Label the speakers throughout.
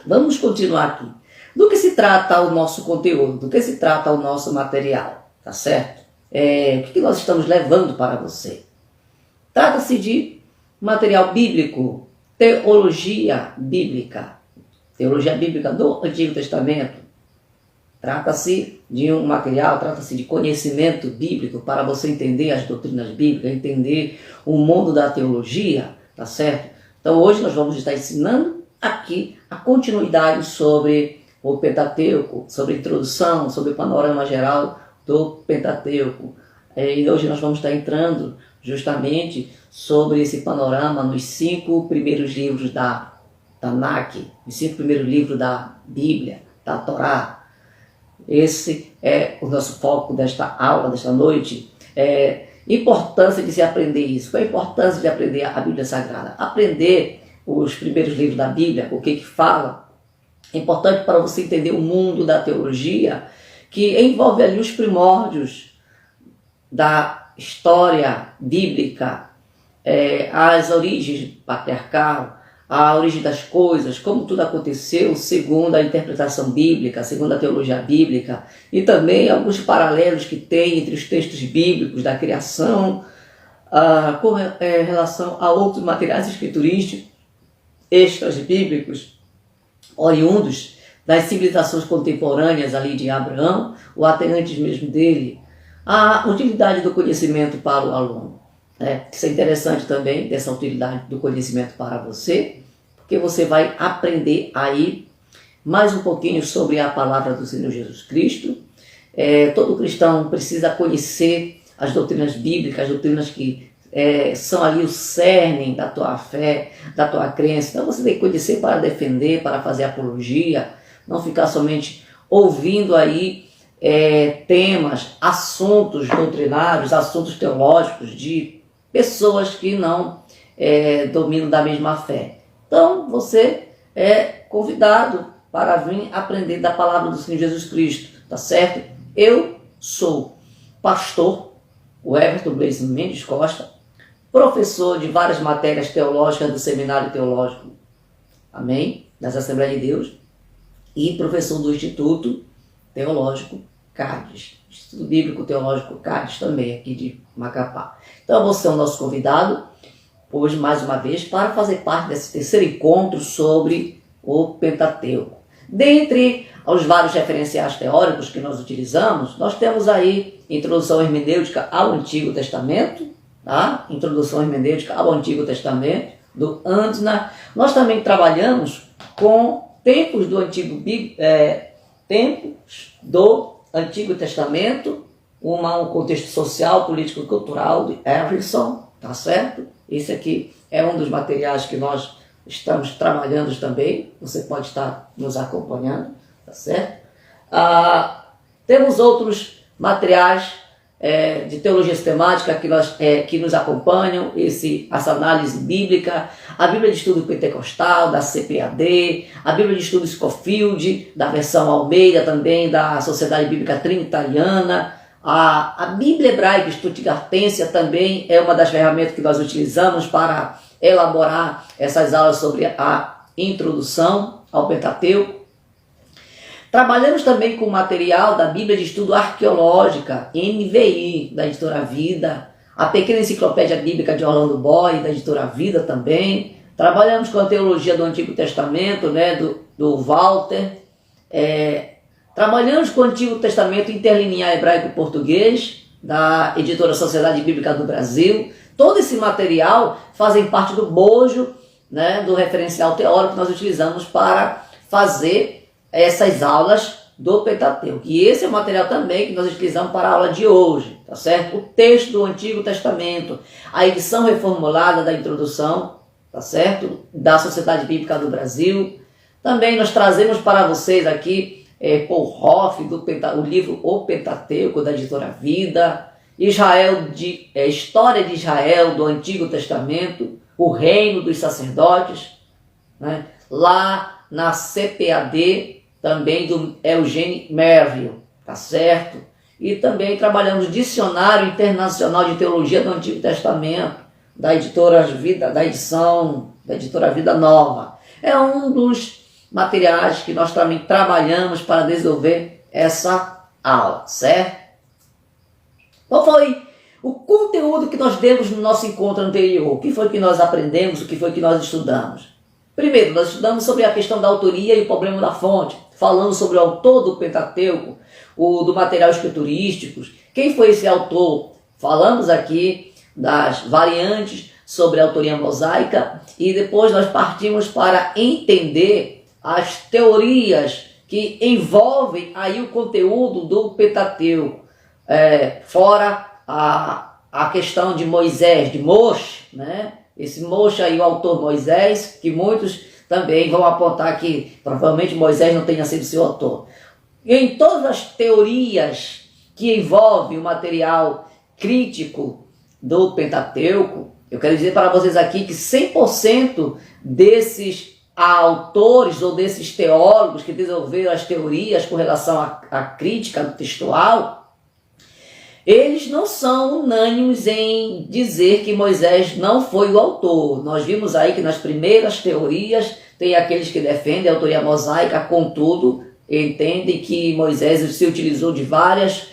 Speaker 1: Vamos continuar aqui. Do que se trata o nosso conteúdo? Do que se trata o nosso material? Tá certo? O que nós estamos levando para você? Trata-se de material bíblico, teologia bíblica do Antigo Testamento. Trata-se de um material, trata-se de conhecimento bíblico para você entender as doutrinas bíblicas, entender o mundo da teologia, tá certo? Então hoje nós vamos estar ensinando aqui a continuidade sobre o Pentateuco, sobre a introdução, sobre o panorama geral do Pentateuco. E hoje nós vamos estar entrando justamente sobre esse panorama nos 5 primeiros livros da Tanakh, os 5 primeiros livros da Bíblia, da Torá. Esse é o nosso foco desta aula, desta noite. Importância de se aprender isso. Qual a importância de aprender a Bíblia Sagrada? Aprender os primeiros livros da Bíblia, o que fala. É importante para você entender o mundo da teologia, que envolve ali os primórdios da história bíblica, as origens patriarcal, a origem das coisas, como tudo aconteceu segundo a interpretação bíblica, segundo a teologia bíblica, e também alguns paralelos que tem entre os textos bíblicos da criação, com relação a outros materiais escriturísticos, extras bíblicos, oriundos das civilizações contemporâneas ali de Abraão, ou até antes mesmo dele, a utilidade do conhecimento para o aluno. Isso é interessante também, dessa utilidade do conhecimento para você, porque você vai aprender aí mais um pouquinho sobre a palavra do Senhor Jesus Cristo. Todo cristão precisa conhecer as doutrinas bíblicas, as doutrinas que são ali o cerne da tua fé, da tua crença. Então você tem que conhecer para defender, para fazer apologia, não ficar somente ouvindo aí temas, assuntos doutrinários, assuntos teológicos de pessoas que não dominam da mesma fé. Então você é convidado para vir aprender da palavra do Senhor Jesus Cristo, tá certo? Eu sou pastor, o Everton Blaise Mendes Costa, professor de várias matérias teológicas do Seminário Teológico, amém? Das Assembleias de Deus, e professor do Instituto Teológico Cádiz, Instituto Bíblico Teológico Cádiz também, aqui de Macapá. Então você é o nosso convidado, hoje mais uma vez, para fazer parte desse terceiro encontro sobre o Pentateuco. Dentre os vários referenciais teóricos que nós utilizamos, nós temos aí introdução hermenêutica ao Antigo Testamento, tá? Introdução hermenêutica ao Antigo Testamento, do Antna. Nós também trabalhamos com tempos do Antigo Testamento, um contexto social, político e cultural de Everson, tá certo? Esse aqui é um dos materiais que nós estamos trabalhando também, você pode estar nos acompanhando, tá certo? Temos outros materiais de teologia sistemática que nos acompanham, essa análise bíblica, a Bíblia de Estudo Pentecostal, da CPAD, a Bíblia de Estudo Scofield, da versão Almeida também, da Sociedade Bíblica Trinitariana, a Bíblia Hebraica Stuttgartense também é uma das ferramentas que nós utilizamos para elaborar essas aulas sobre a introdução ao Pentateuco. Trabalhamos também com material da Bíblia de Estudo Arqueológica, NVI, da Editora Vida, a Pequena Enciclopédia Bíblica de Orlando Boy, da Editora Vida também. Trabalhamos com a Teologia do Antigo Testamento, né, do Walter. Trabalhamos com o Antigo Testamento Interlinear Hebraico e Português, da Editora Sociedade Bíblica do Brasil. Todo esse material fazem parte do bojo, né, do referencial teórico que nós utilizamos para fazer essas aulas do Pentateuco. E esse é o material também que nós utilizamos para a aula de hoje, tá certo? O texto do Antigo Testamento, a edição reformulada da introdução, tá certo? Da Sociedade Bíblica do Brasil. Também nós trazemos para vocês aqui Paul Hoff, o livro O Pentateuco, da Editora Vida, História de Israel, do Antigo Testamento, o Reino dos Sacerdotes, né? Lá na CPAD também do Eugene Merville, tá certo? E também trabalhamos no Dicionário Internacional de Teologia do Antigo Testamento, da editora Vida Nova. É um dos materiais que nós também trabalhamos para desenvolver essa aula, certo? Qual foi o conteúdo que nós demos no nosso encontro anterior? O que foi que nós aprendemos? O que foi que nós estudamos? Primeiro, nós estudamos sobre a questão da autoria e o problema da fonte. Falamos sobre o autor do Pentateuco, do material escriturístico. Quem foi esse autor? Falamos aqui das variantes sobre a autoria mosaica e depois nós partimos para entender as teorias que envolvem aí o conteúdo do Pentateuco, fora a questão de Moisés, de Moshe, né? Esse Moshe aí, o autor Moisés, que muitos também vão apontar que provavelmente Moisés não tenha sido seu autor. E em todas as teorias que envolvem o material crítico do Pentateuco, eu quero dizer para vocês aqui que 100% desses autores ou desses teólogos que desenvolveram as teorias com relação à crítica textual, eles não são unânimes em dizer que Moisés não foi o autor. Nós vimos aí que nas primeiras teorias tem aqueles que defendem a autoria mosaica, contudo, entendem que Moisés se utilizou de várias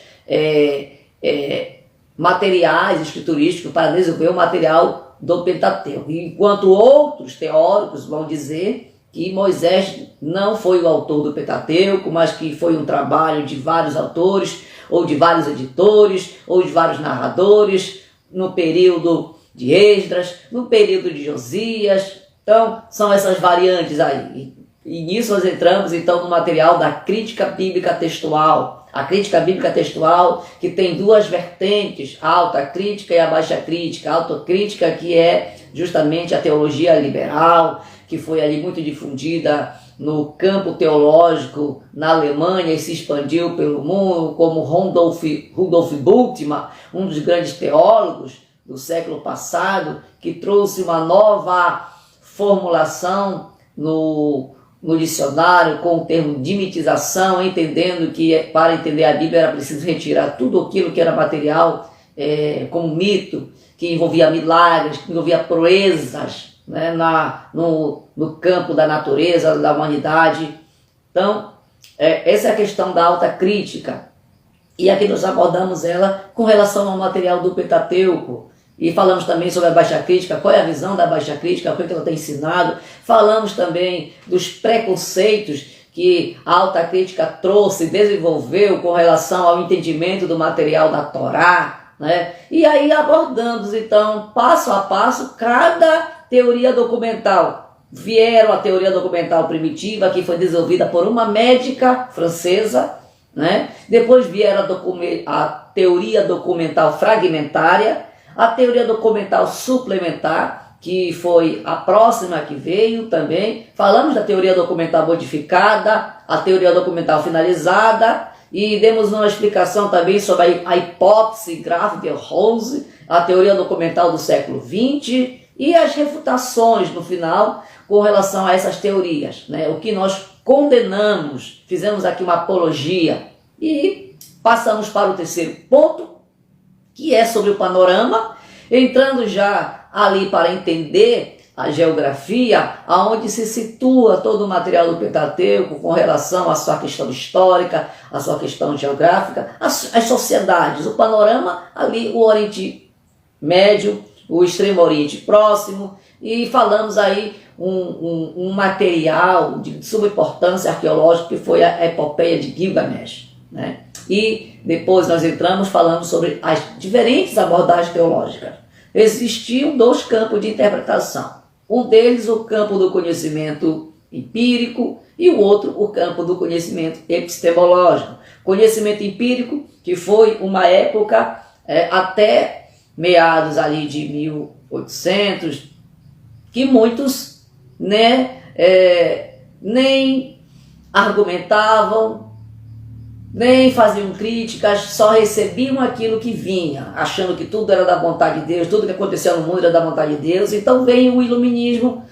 Speaker 1: materiais escriturísticos para desenvolver o material do Pentateuco. Enquanto outros teóricos vão dizer que Moisés não foi o autor do Pentateuco, mas que foi um trabalho de vários autores, ou de vários editores, ou de vários narradores, no período de Esdras, no período de Josias. Então, são essas variantes aí. E nisso nós entramos, então, no material da crítica bíblica textual. A crítica bíblica textual, que tem duas vertentes, a alta crítica e a baixa crítica. A autocrítica, que é justamente a teologia liberal, que foi ali muito difundida no campo teológico na Alemanha e se expandiu pelo mundo, como Rudolf Bultmann, um dos grandes teólogos do século passado, que trouxe uma nova formulação no dicionário com o termo dimitização, entendendo que para entender a Bíblia era preciso retirar tudo aquilo que era material, como mito, que envolvia milagres, que envolvia proezas, né, no campo da natureza, da humanidade. Então, essa é a questão da alta crítica. E aqui nós abordamos ela com relação ao material do Pentateuco. E falamos também sobre a baixa crítica, qual é a visão da baixa crítica, o que ela tem ensinado. Falamos também dos preconceitos que a alta crítica trouxe, desenvolveu com relação ao entendimento do material da Torá, né? E aí abordamos, então, passo a passo, cada teoria documental. Vieram a teoria documental primitiva, que foi desenvolvida por uma médica francesa, né? Depois vieram a teoria documental fragmentária, a teoria documental suplementar, que foi a próxima que veio também. Falamos da teoria documental modificada, a teoria documental finalizada, e demos uma explicação também sobre a hipótese Graf-Delhose, a teoria documental do século XX, e as refutações no final com relação a essas teorias, né? O que nós condenamos, fizemos aqui uma apologia e passamos para o terceiro ponto, que é sobre o panorama, entrando já ali para entender a geografia, aonde se situa todo o material do Pentateuco com relação à sua questão histórica, à sua questão geográfica, as sociedades, o panorama ali, o Oriente Médio, o Extremo Oriente Próximo, e falamos aí um material de suma importância arqueológica que foi a epopeia de Gilgamesh, né? E depois nós falando sobre as diferentes abordagens teológicas. Existiam dois campos de interpretação. Um deles, o campo do conhecimento empírico, e o outro, o campo do conhecimento epistemológico. Conhecimento empírico, que foi uma época até meados ali de 1800, que muitos, né, nem argumentavam, nem faziam críticas, só recebiam aquilo que vinha, achando que tudo era da vontade de Deus, tudo que acontecia no mundo era da vontade de Deus. Então veio o iluminismo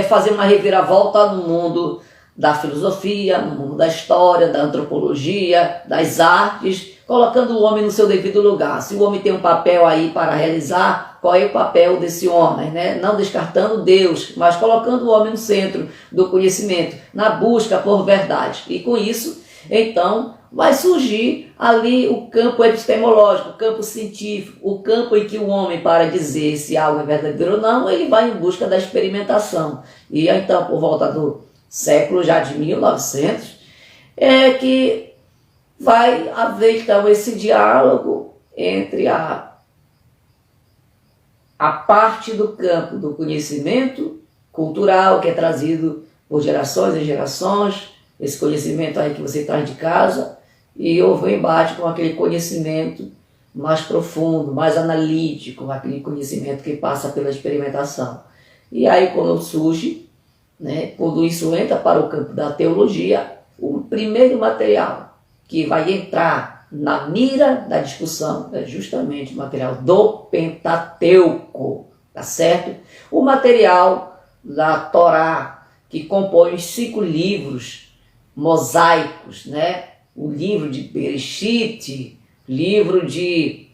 Speaker 1: fazer uma reviravolta no mundo da filosofia, no mundo da história, da antropologia, das artes, colocando o homem no seu devido lugar. Se o homem tem um papel aí para realizar, qual é o papel desse homem, né? Não descartando Deus, mas colocando o homem no centro do conhecimento, na busca por verdade. E com isso, então, vai surgir ali o campo epistemológico, o campo científico, o campo em que o homem, para dizer se algo é verdadeiro ou não, ele vai em busca da experimentação. E então, por volta do século já de 1900, é que vai haver então esse diálogo entre a parte do campo do conhecimento cultural, que é trazido por gerações e gerações, esse conhecimento aí que você traz de casa, e houve um embate com aquele conhecimento mais profundo, mais analítico, aquele conhecimento que passa pela experimentação. E aí quando surge, né, quando isso entra para o campo da teologia, o primeiro material que vai entrar na mira da discussão é justamente o material do Pentateuco, tá certo? O material da Torá, que compõe os 5 livros mosaicos, né? O livro de Bereshit, livro de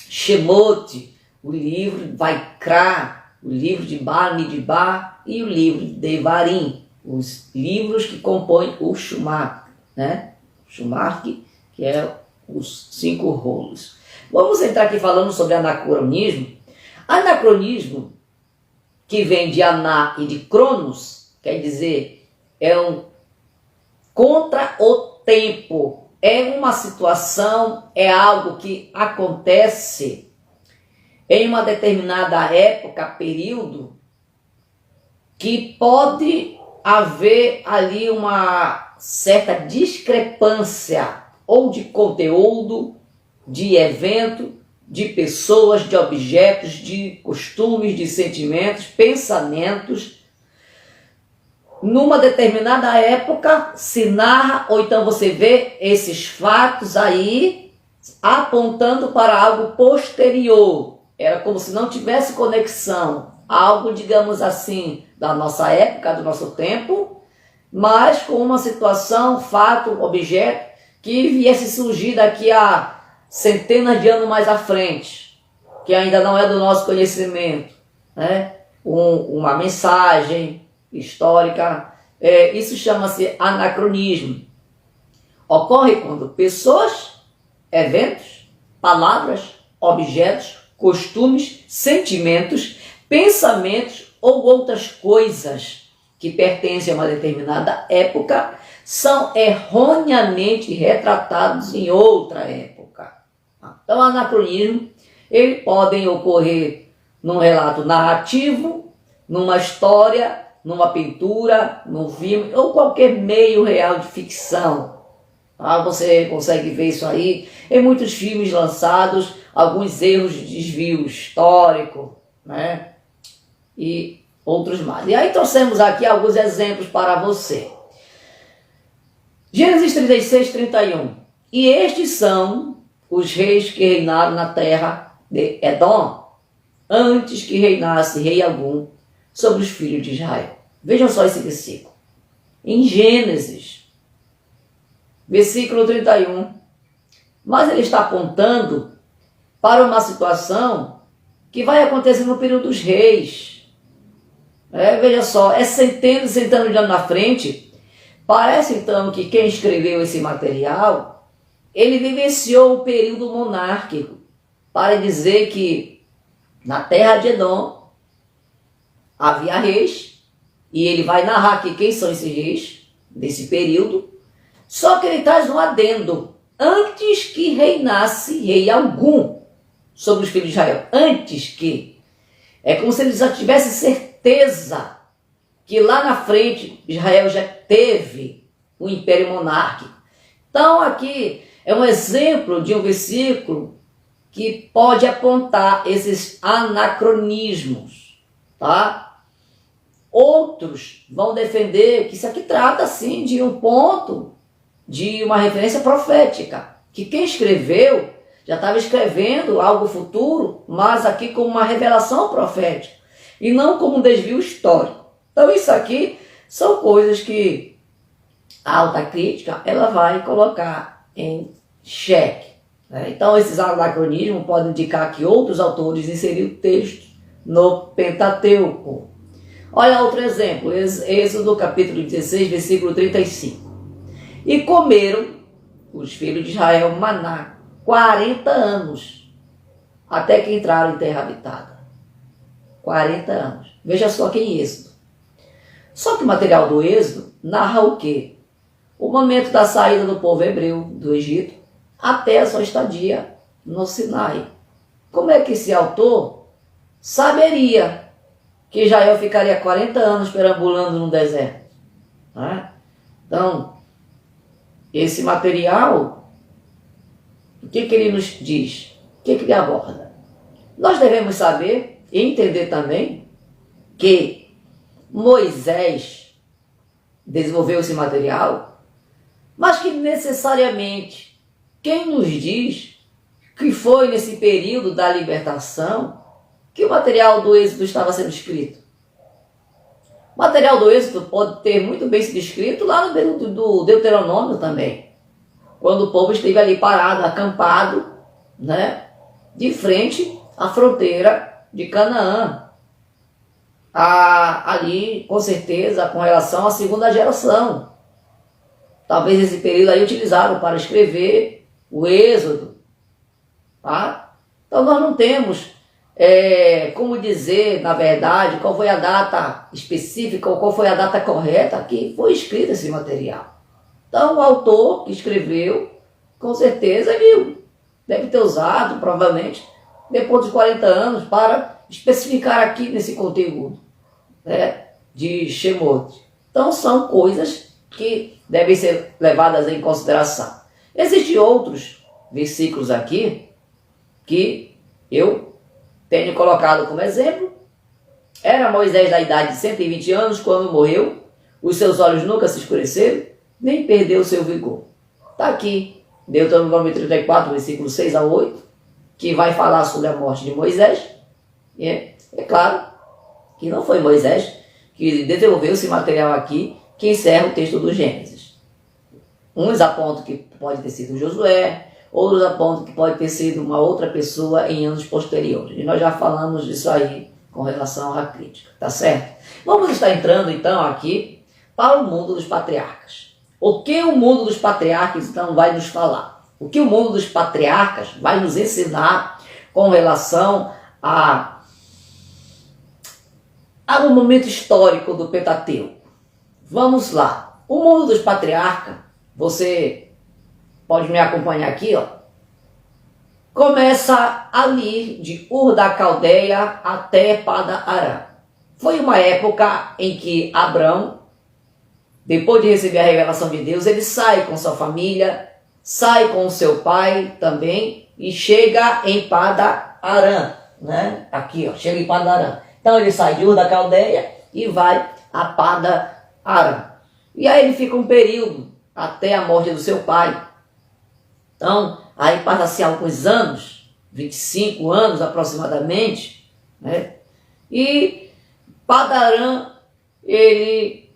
Speaker 1: Shemot, o livro de Vaikra, o livro de Bamidbar e o livro de Devarim, os livros que compõem o Shumak, né? Shumak, que é os 5 rolos. Vamos entrar aqui falando sobre anacronismo. Anacronismo, que vem de aná e de cronos, quer dizer, é um contra o tempo, é uma situação, é algo que acontece em uma determinada época, período, que pode haver ali uma certa discrepância ou de conteúdo, de evento, de pessoas, de objetos, de costumes, de sentimentos, pensamentos. Numa determinada época se narra, ou então você vê esses fatos aí apontando para algo posterior. Era como se não tivesse conexão. Algo, digamos assim, da nossa época, do nosso tempo, mas com uma situação, fato, objeto, que viesse surgir daqui a centenas de anos mais à frente, que ainda não é do nosso conhecimento, né? Uma mensagem histórica, isso chama-se anacronismo. Ocorre quando pessoas, eventos, palavras, objetos, costumes, sentimentos, pensamentos ou outras coisas que pertencem a uma determinada época são erroneamente retratados em outra época. Então, o anacronismo, ele podem ocorrer num relato narrativo, numa história, numa pintura, num filme, ou qualquer meio real de ficção. Você consegue ver isso aí em muitos filmes lançados, alguns erros de desvio histórico, né? E outros mais. E aí trouxemos aqui alguns exemplos para você. Gênesis 36, 31. E estes são os reis que reinaram na terra de Edom, antes que reinasse rei algum sobre os filhos de Israel. Vejam só esse versículo. Em Gênesis, versículo 31. Mas ele está apontando para uma situação que vai acontecer no período dos reis. Veja só, é centenas e centenas de anos na frente. Parece então que quem escreveu esse material, ele vivenciou o período monárquico, para dizer que na terra de Edom havia reis, e ele vai narrar aqui quem são esses reis desse período, só que ele traz um adendo, antes que reinasse rei algum sobre os filhos de Israel, antes que, é como se ele já tivesse certeza que lá na frente Israel já teve um império monárquico. Então aqui é um exemplo de um versículo que pode apontar esses anacronismos, tá? Outros vão defender que isso aqui trata sim de um ponto, de uma referência profética, que quem escreveu já estava escrevendo algo futuro, mas aqui como uma revelação profética, e não como um desvio histórico. Então isso aqui são coisas que a alta crítica, ela vai colocar em xeque, né? Então, esses anacronismos podem indicar que outros autores inseriram texto no Pentateuco. Olha outro exemplo, Êxodo capítulo 16, versículo 35. E comeram os filhos de Israel maná 40 anos, até que entraram em terra habitada. 40 anos. Veja só que em Êxodo. Só que o material do Êxodo narra o quê? O momento da saída do povo hebreu do Egito até a sua estadia no Sinai. Como é que esse autor saberia que Israel ficaria 40 anos perambulando no deserto? Né? Então, esse material, o que ele nos diz? O que ele aborda? Nós devemos saber e entender também que Moisés desenvolveu esse material, mas que necessariamente quem nos diz que foi nesse período da libertação que o material do Êxodo estava sendo escrito? O material do Êxodo pode ter muito bem sido escrito lá no período do Deuteronômio também, quando o povo esteve ali parado, acampado, né, de frente à fronteira de Canaã. Ali, com certeza, com relação à segunda geração. Talvez esse período aí utilizaram para escrever o Êxodo. Tá? Então nós não temos como dizer, na verdade, qual foi a data específica ou qual foi a data correta que foi escrito esse material. Então o autor que escreveu, com certeza, ele deve ter usado, provavelmente, depois dos 40 anos, para especificar aqui nesse conteúdo, né, de Shemot. Então são coisas que devem ser levadas em consideração. Existem outros versículos aqui que eu tenho colocado como exemplo. Era Moisés da idade de 120 anos quando morreu, os seus olhos nunca se escureceram, nem perdeu o seu vigor. Está aqui, Deuteronômio 34, versículo 6 a 8, que vai falar sobre a morte de Moisés. É claro que não foi Moisés que desenvolveu esse material aqui, que encerra o texto do Gênesis. Uns apontam que pode ter sido Josué, outros apontam que pode ter sido uma outra pessoa em anos posteriores. E nós já falamos disso aí com relação à crítica, tá certo? Vamos estar entrando então aqui para o mundo dos patriarcas. O que o mundo dos patriarcas então vai nos falar? O que o mundo dos patriarcas vai nos ensinar com relação ao momento histórico do Pentateuco? Vamos lá. O mundo dos patriarcas, você pode me acompanhar aqui, ó. Começa ali de Ur da Caldeia até Padan-Aram. Foi uma época em que Abrão, depois de receber a revelação de Deus, ele sai com sua família, sai com seu pai também e chega em Padan-Aram, né? Aqui, ó, chega em Padan-Aram. Então ele sai de Ur da Caldeia e vai a Padan-Aram. E aí ele fica um período até a morte do seu pai. Então, aí passa-se alguns anos, 25 anos aproximadamente, né? E Padan-Aram, ele,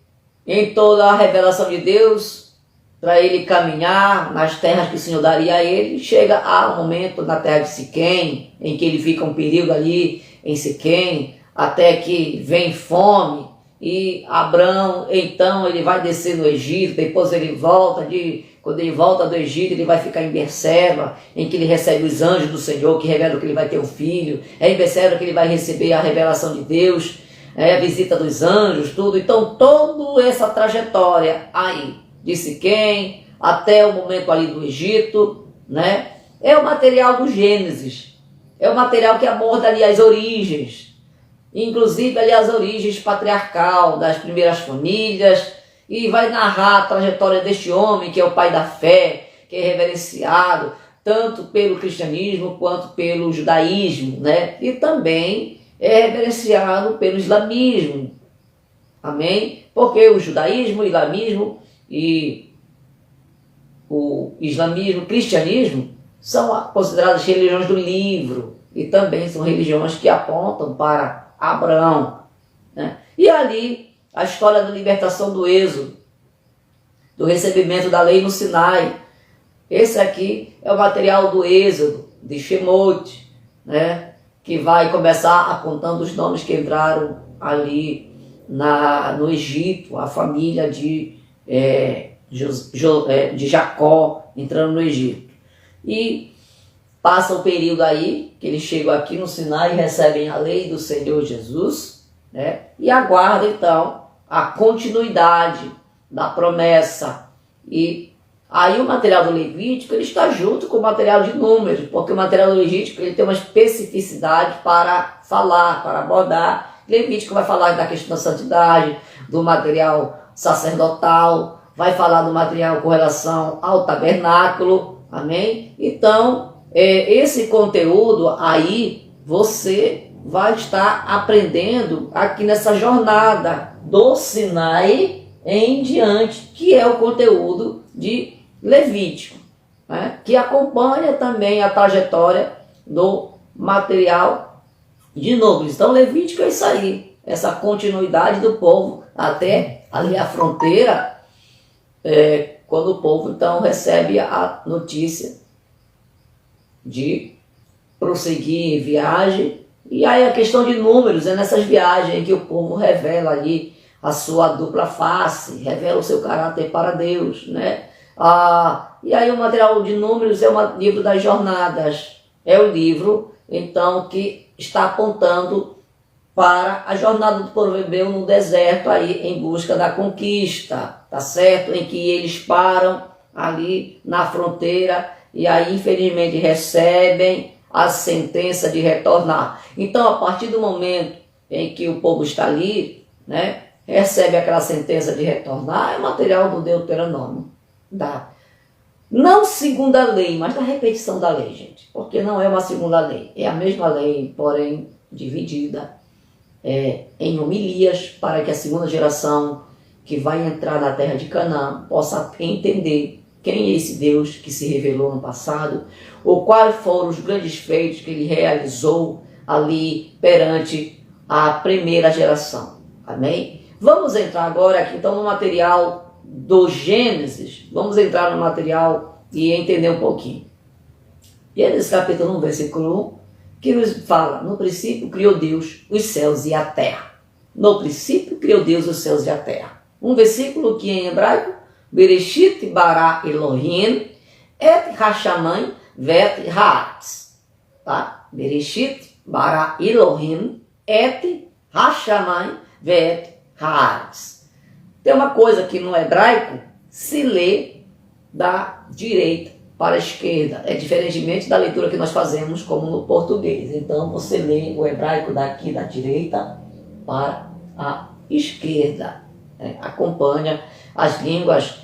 Speaker 1: em toda a revelação de Deus, para ele caminhar nas terras que o Senhor daria a ele, chega a um momento na terra de Siquém, em que ele fica um período ali em Siquém, até que vem fome, e Abrão, então, ele vai descer no Egito, depois ele volta, quando ele volta do Egito, ele vai ficar em Berseba, em que ele recebe os anjos do Senhor, que revelam que ele vai ter um filho, é em Berseba que ele vai receber a revelação de Deus, a visita dos anjos, tudo. Então, toda essa trajetória aí, de Siquém, até o momento ali do Egito, né, é o material do Gênesis, é o material que aborda ali as origens, inclusive ali as origens patriarcal das primeiras famílias, e vai narrar a trajetória deste homem que é o pai da fé, que é reverenciado tanto pelo cristianismo quanto pelo judaísmo, né? E também é reverenciado pelo islamismo, amém? Porque o judaísmo, o islamismo e o islamismo, o cristianismo são consideradas religiões do livro e também são religiões que apontam para Abraão, né? E ali a história da libertação do Êxodo, do recebimento da lei no Sinai. Esse aqui é o material do Êxodo, de Shemot, né? Que vai começar apontando os nomes que entraram ali no Egito, a família de Jacó entrando no Egito. E passa o período aí, que eles chegam aqui no Sinai e recebem a lei do Senhor Jesus, né? E aguardam então a continuidade da promessa. E aí o material do Levítico ele está junto com o material de Números, porque o material do Levítico ele tem uma especificidade para falar, para abordar. Levítico vai falar da questão da santidade, do material sacerdotal, vai falar do material com relação ao tabernáculo, amém? Então, esse conteúdo aí você vai estar aprendendo aqui nessa jornada do Sinai em diante, que é o conteúdo de Levítico, né? Que acompanha também a trajetória do material de Números. Então Levítico é isso aí, essa continuidade do povo até ali a fronteira, quando o povo então recebe a notícia de prosseguir em viagem. E aí a questão de Números é nessas viagens em que o povo revela ali a sua dupla face, revela o seu caráter para Deus, né? E aí o material de Números é o livro das jornadas, é o livro então que está apontando para a jornada do povo hebreu no deserto aí em busca da conquista, tá certo? Em que eles param ali na fronteira e aí infelizmente recebem a sentença de retornar. Então, a partir do momento em que o povo está ali, né, recebe aquela sentença de retornar, é material do Deuteronômio, não segunda lei, mas da repetição da lei, gente, porque não é uma segunda lei, é a mesma lei, porém dividida em homilias, para que a segunda geração que vai entrar na terra de Canaã possa entender quem é esse Deus que se revelou no passado, ou quais foram os grandes feitos que ele realizou ali perante a primeira geração. Amém? Vamos entrar agora aqui então no material do Gênesis. Vamos entrar no material e entender um pouquinho. Gênesis capítulo 1, versículo 1, que nos fala: no princípio criou Deus os céus e a terra. No princípio criou Deus os céus e a terra. Um versículo que em hebraico, Bereshit bara Elohim et hashamayim vet haaretz. Tá? Bereshit bara Elohim et hashamayim vet haaretz. Tem uma coisa que no hebraico se lê da direita para a esquerda. É diferentemente da leitura que nós fazemos como no português. Então você lê o hebraico daqui da direita para a esquerda. Acompanha as línguas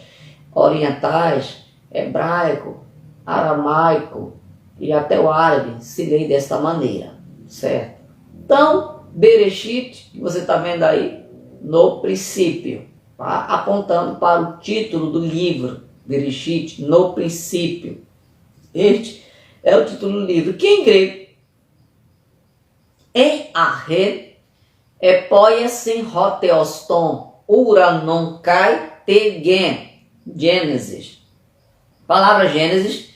Speaker 1: orientais, hebraico, aramaico e até o árabe se lê desta maneira, certo? Então, Bereshit, que você está vendo aí, no princípio, tá? Apontando para o título do livro, Bereshit, no princípio. Este é o título do livro, que em grego, em arre, é poiesen hoteoston, uranon kai tegen, Gênesis. Palavra Gênesis,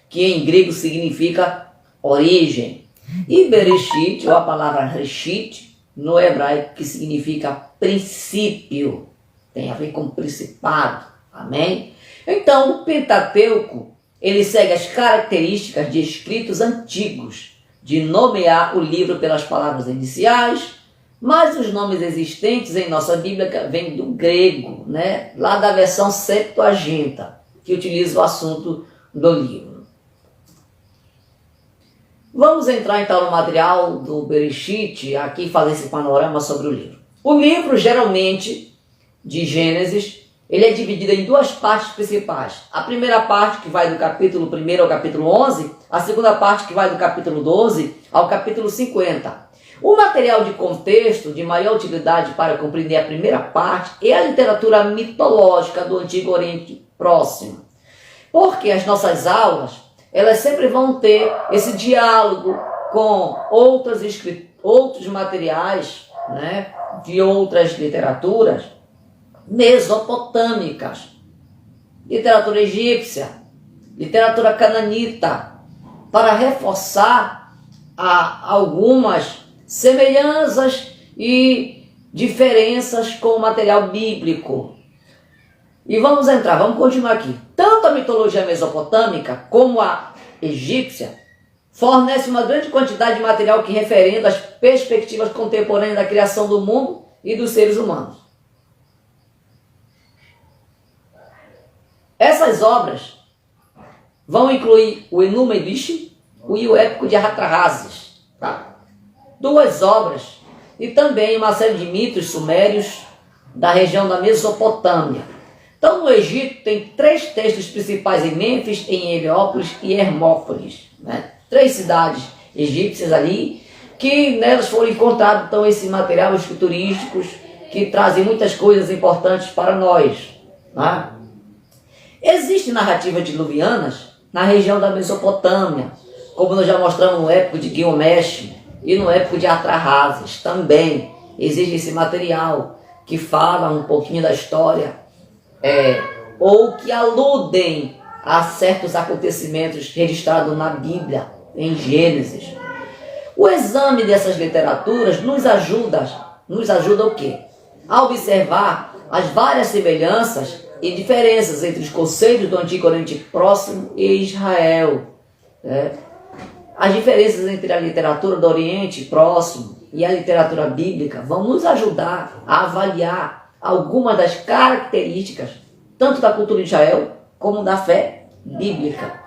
Speaker 1: que em grego significa origem. E Bereshit, ou a palavra Reshit, no hebraico, que significa princípio. Tem a ver com principado. Amém? Então, o Pentateuco, ele segue as características de escritos antigos, de nomear o livro pelas palavras iniciais, mas os nomes existentes em nossa Bíblia vêm do grego, né? Lá da versão Septuaginta, que utiliza o assunto do livro. Vamos entrar então no material do Bereshit, aqui fazer esse panorama sobre o livro. O livro, geralmente, de Gênesis, ele é dividido em duas partes principais. A primeira parte, que vai do capítulo 1 ao capítulo 11, a segunda parte, que vai do capítulo 12 ao capítulo 50. O material de contexto de maior utilidade para compreender a primeira parte é a literatura mitológica do Antigo Oriente Próximo. Porque as nossas aulas, elas sempre vão ter esse diálogo com outros materiais, né, de outras literaturas mesopotâmicas. literatura egípcia, literatura cananita, para reforçar algumas semelhanças e diferenças com o material bíblico. E vamos continuar aqui. Tanto a mitologia mesopotâmica como a egípcia fornece uma grande quantidade de material que referenda as perspectivas contemporâneas da criação do mundo e dos seres humanos. Essas obras vão incluir o Enuma Elish e o Épico de Atrahasis, tá? Duas obras e também uma série de mitos sumérios da região da Mesopotâmia. Então, no Egito, tem 3 textos principais em Mênfis, em Heliópolis e Hermópolis, né? 3 cidades egípcias ali, que nelas foram encontrados então, esses materiais escriturísticos que trazem muitas coisas importantes para nós, né? Existem narrativas diluvianas na região da Mesopotâmia, como nós já mostramos no Épico de Gilgamesh e no Épico de Atrahasis. Também existe esse material que fala um pouquinho da história, ou que aludem a certos acontecimentos registrados na Bíblia, em Gênesis. O exame dessas literaturas nos ajuda o quê? A observar as várias semelhanças e diferenças entre os conceitos do Antigo Oriente Próximo e Israel. As diferenças entre a literatura do Oriente Próximo e a literatura bíblica vão nos ajudar a avaliar algumas das características tanto da cultura de Israel como da fé bíblica.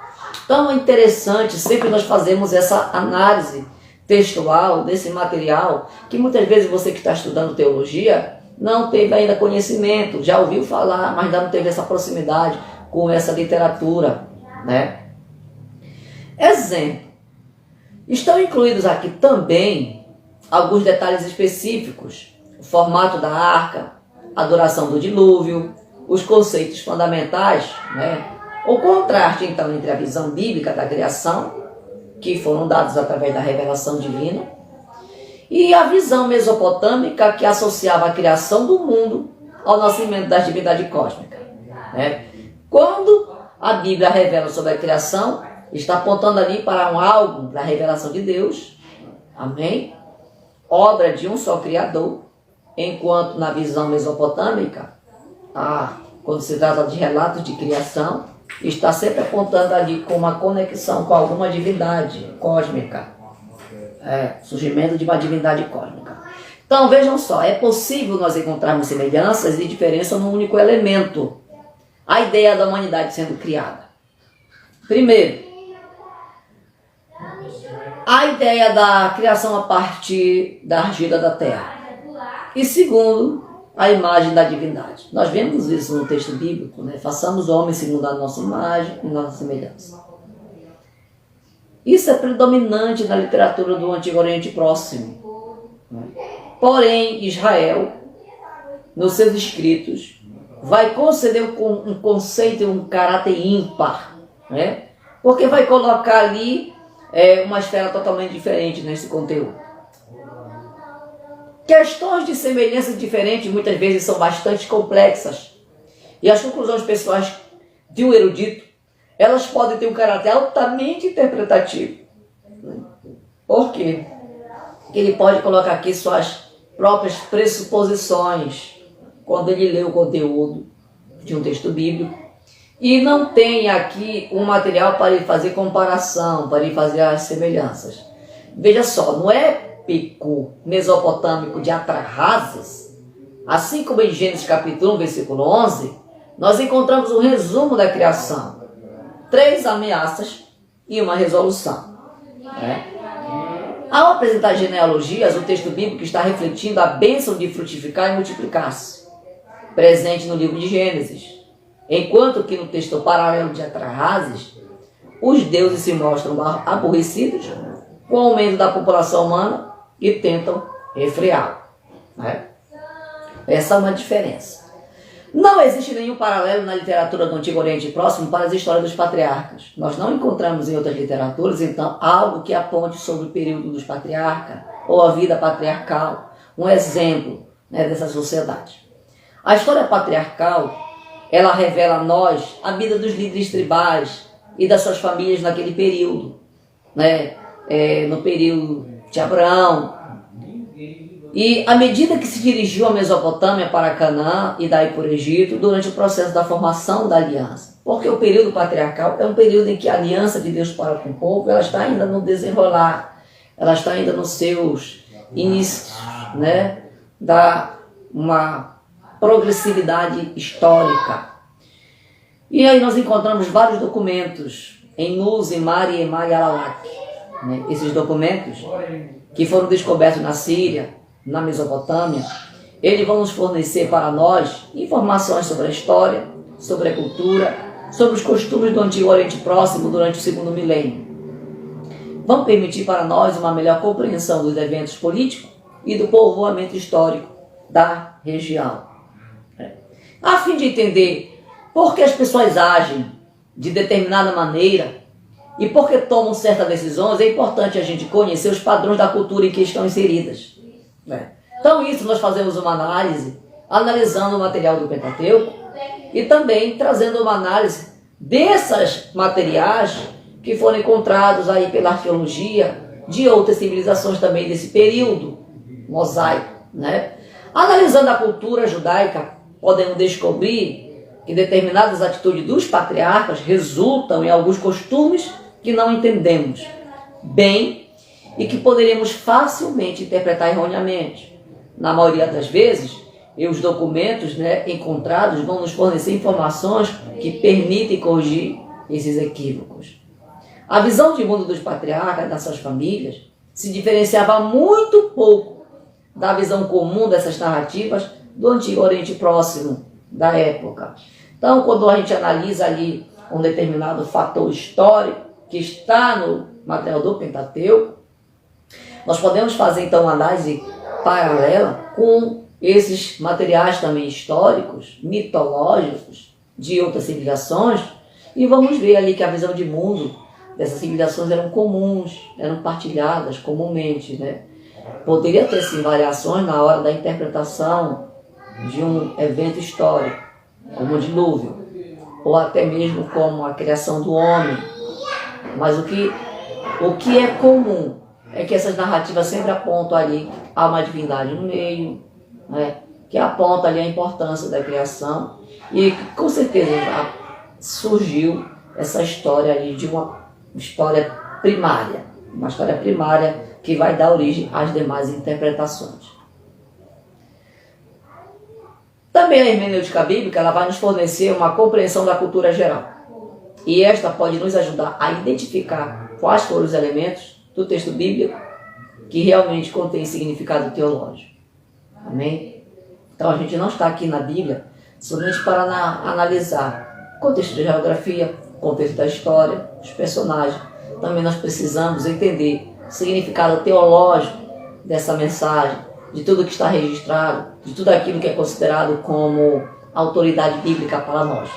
Speaker 1: Então é interessante, sempre nós fazemos essa análise textual desse material, que muitas vezes você que está estudando teologia não teve ainda conhecimento, já ouviu falar, mas ainda não teve essa proximidade com essa literatura, né? Exemplo, estão incluídos aqui também alguns detalhes específicos: o formato da arca, a duração do dilúvio, os conceitos fundamentais, né? O contraste então entre a visão bíblica da criação, que foram dados através da revelação divina, e a visão mesopotâmica que associava a criação do mundo ao nascimento da divindade cósmica, né? Quando a Bíblia revela sobre a criação, está apontando ali para algo da revelação de Deus, amém? Obra de um só Criador, enquanto na visão mesopotâmica, quando se trata de relatos de criação, está sempre apontando ali com uma conexão com alguma divindade cósmica, surgimento de uma divindade cósmica. Então vejam só, é possível nós encontrarmos semelhanças e diferenças num único elemento: a ideia da humanidade sendo criada. Primeiro, a ideia da criação a partir da argila da terra. E segundo, a imagem da divindade. Nós vemos isso no texto bíblico, né? Façamos o homem segundo a nossa imagem e nossa semelhança. Isso é predominante na literatura do Antigo Oriente Próximo, né? Porém, Israel, nos seus escritos, vai conceder um conceito e um caráter ímpar, né? Porque vai colocar ali uma esfera totalmente diferente nesse conteúdo. Questões de semelhança diferentes muitas vezes são bastante complexas, e as conclusões pessoais de um erudito, elas podem ter um caráter altamente interpretativo. Por quê? Ele pode colocar aqui suas próprias pressuposições quando ele lê o conteúdo de um texto bíblico, e não tem aqui um material para ele fazer comparação, para ele fazer as semelhanças. Veja só, no Épico mesopotâmico de Atrahasis, assim como em Gênesis capítulo 1, versículo 11, nós encontramos um resumo da criação, 3 ameaças e uma resolução, né? Ao apresentar genealogias, o texto bíblico está refletindo a bênção de frutificar e multiplicar-se, presente no livro de Gênesis, enquanto que no texto paralelo de Atrahasis, os deuses se mostram aborrecidos com o aumento da população humana e tentam refreá-lo, né? Essa é uma diferença. Não existe nenhum paralelo na literatura do Antigo Oriente Próximo para as histórias dos patriarcas. Nós não encontramos em outras literaturas, então, algo que aponte sobre o período dos patriarcas ou a vida patriarcal, um exemplo, né, dessa sociedade. A história patriarcal ela revela a nós a vida dos líderes tribais e das suas famílias naquele período, né? No período de Abraão. E à medida que se dirigiu a Mesopotâmia para Canaã e daí por Egito, durante o processo da formação da aliança. Porque o período patriarcal é um período em que a aliança de Deus para com o povo, ela está ainda no desenrolar, ela está ainda nos seus inícios, né? Da uma progressividade histórica. E aí nós encontramos vários documentos em Nus, em Mari, em Emai e Alalak. Né? Esses documentos que foram descobertos na Síria, na Mesopotâmia, eles vão nos fornecer para nós informações sobre a história, sobre a cultura, sobre os costumes do Antigo Oriente Próximo durante o segundo milênio. Vão permitir para nós uma melhor compreensão dos eventos políticos e do povoamento histórico da região. A fim de entender por que as pessoas agem de determinada maneira e por que tomam certas decisões, é importante a gente conhecer os padrões da cultura em que estão inseridas. Então isso nós fazemos uma análise, analisando o material do Pentateuco e também trazendo uma análise desses materiais que foram encontrados aí pela arqueologia de outras civilizações também desse período mosaico, né? Analisando a cultura judaica, podemos descobrir que determinadas atitudes dos patriarcas resultam em alguns costumes que não entendemos bem e que poderíamos facilmente interpretar erroneamente. Na maioria das vezes, os documentos, né, encontrados vão nos fornecer informações que permitem corrigir esses equívocos. A visão de mundo dos patriarcas e das suas famílias se diferenciava muito pouco da visão comum dessas narrativas do Antigo Oriente Próximo da época. Então, quando a gente analisa ali um determinado fator histórico que está no material do Pentateuco, nós podemos fazer então uma análise paralela com esses materiais também históricos, mitológicos, de outras civilizações, e vamos ver ali que a visão de mundo dessas civilizações eram comuns, eram partilhadas comumente, né? Poderia ter sim variações na hora da interpretação de um evento histórico, como o dilúvio, ou até mesmo como a criação do homem. Mas o que é comum é que essas narrativas sempre apontam ali a uma divindade no meio, né? Que aponta ali a importância da criação e que, com certeza já surgiu essa história ali de uma história primária, que vai dar origem às demais interpretações. Também a hermenêutica bíblica ela vai nos fornecer uma compreensão da cultura geral. E esta pode nos ajudar a identificar quais foram os elementos do texto bíblico que realmente contém significado teológico. Amém? Então a gente não está aqui na Bíblia somente para analisar o contexto de geografia, o contexto da história, os personagens. Também nós precisamos entender o significado teológico dessa mensagem, de tudo que está registrado, de tudo aquilo que é considerado como autoridade bíblica para nós.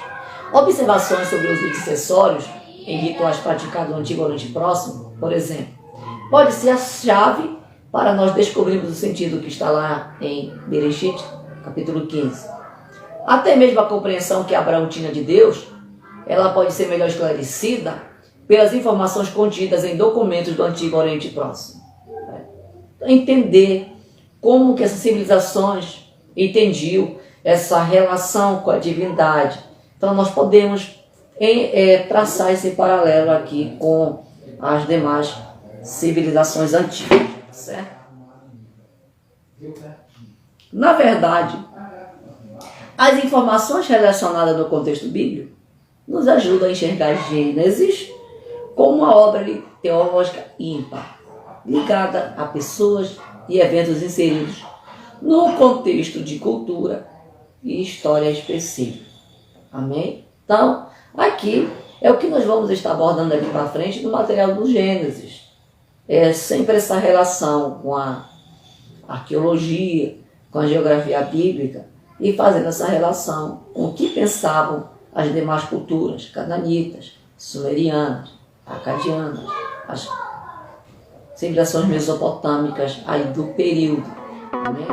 Speaker 1: Observações sobre os acessórios em rituais praticados no Antigo Oriente Próximo, por exemplo, pode ser a chave para nós descobrirmos o sentido que está lá em Bereshit, capítulo 15. Até mesmo a compreensão que Abraão tinha de Deus, ela pode ser melhor esclarecida pelas informações contidas em documentos do Antigo Oriente Próximo. Entender como que essas civilizações entendiam essa relação com a divindade. Então nós podemos traçar esse paralelo aqui com as demais civilizações antigas, certo? Na verdade, as informações relacionadas no contexto bíblico nos ajudam a enxergar Gênesis como uma obra teológica ímpar, ligada a pessoas e eventos inseridos no contexto de cultura e história específica. Amém? Então, aqui é o que nós vamos estar abordando aqui para frente no material do Gênesis. É sempre essa relação com a arqueologia, com a geografia bíblica e fazendo essa relação com o que pensavam as demais culturas, cananitas, sumerianas, acadianas, as civilizações mesopotâmicas aí do período. Amém?